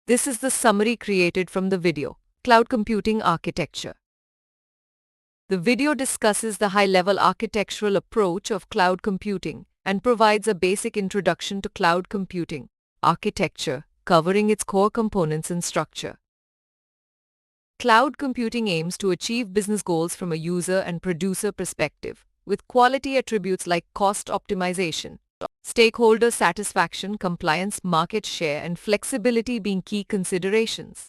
This is the summary created from the video, Cloud Computing Architecture. The video discusses the high-level architectural approach of cloud computing and provides a basic introduction to cloud computing architecture, covering its core components and structure. Cloud computing aims to achieve business goals from a user and producer perspective, with quality attributes like cost optimization, stakeholder satisfaction, compliance, market share, and flexibility being key considerations.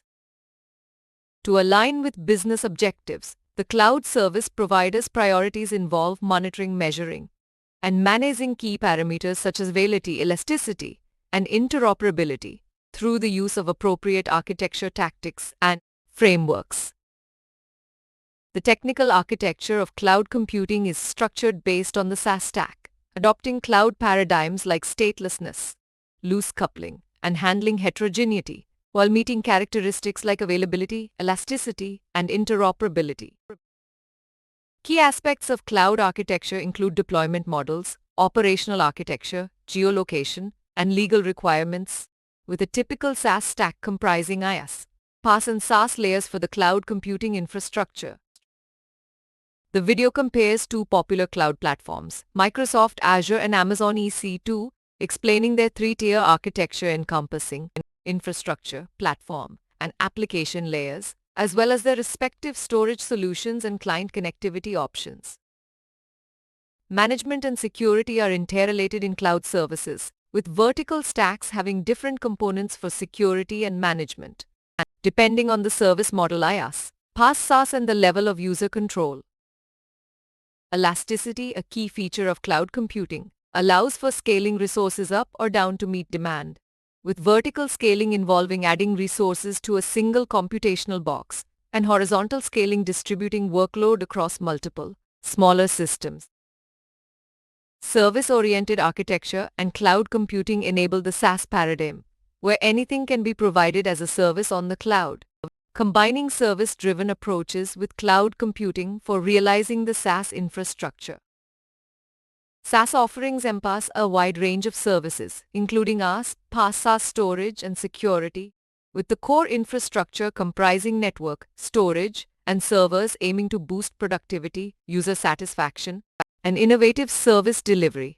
To align with business objectives, the cloud service provider's priorities involve monitoring, measuring, and managing key parameters such as availability, elasticity, and interoperability through the use of appropriate architecture tactics and frameworks. The technical architecture of cloud computing is structured based on the SaaS stack, adopting cloud paradigms like statelessness, loose coupling, and handling heterogeneity, while meeting characteristics like availability, elasticity, and interoperability. Key aspects of cloud architecture include deployment models, operational architecture, geolocation, and legal requirements, with a typical SaaS stack comprising IaaS, PaaS, and SaaS layers for the cloud computing infrastructure. The video compares two popular cloud platforms, Microsoft Azure and Amazon EC2, explaining their three-tier architecture encompassing infrastructure, platform, and application layers, as well as their respective storage solutions and client connectivity options. Management and security are interrelated in cloud services, with vertical stacks having different components for security and management, depending on the service model IaaS, PaaS, SaaS, and the level of user control. Elasticity, a key feature of cloud computing, allows for scaling resources up or down to meet demand, with vertical scaling involving adding resources to a single computational box, and horizontal scaling distributing workload across multiple, smaller systems. Service-oriented architecture and cloud computing enable the SaaS paradigm, where anything can be provided as a service on the cloud, combining service-driven approaches with cloud computing for realizing the SaaS infrastructure. SaaS offerings encompass a wide range of services, including IaaS, PaaS, SaaS storage, and security, with the core infrastructure comprising network, storage, and servers aiming to boost productivity, user satisfaction, and innovative service delivery.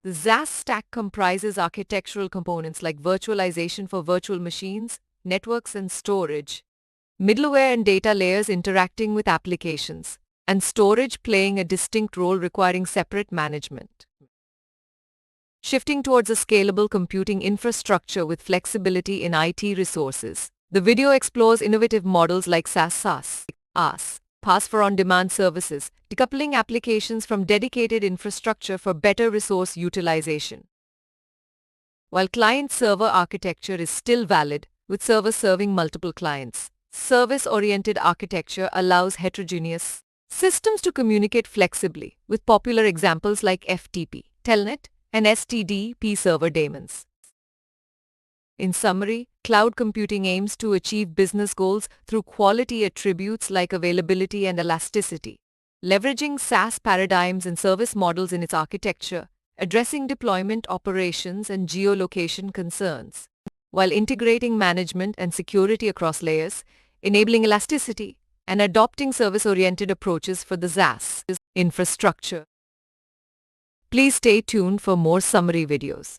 The SaaS stack comprises architectural components like virtualization for virtual machines, networks, and storage, middleware and data layers interacting with applications, and storage playing a distinct role requiring separate management. Shifting towards a scalable computing infrastructure with flexibility in IT resources, the video explores innovative models like SaaS, IaaS, PaaS for on-demand services, decoupling applications from dedicated infrastructure for better resource utilization. While client-server architecture is still valid, with servers serving multiple clients, service-oriented architecture allows heterogeneous systems to communicate flexibly, with popular examples like FTP, Telnet, and STDP server daemons. In summary, cloud computing aims to achieve business goals through quality attributes like availability and elasticity, leveraging SaaS paradigms and service models in its architecture, addressing deployment operations and geolocation concerns, while integrating management and security across layers, enabling elasticity, and adopting service-oriented approaches for the SaaS infrastructure. Please stay tuned for more summary videos.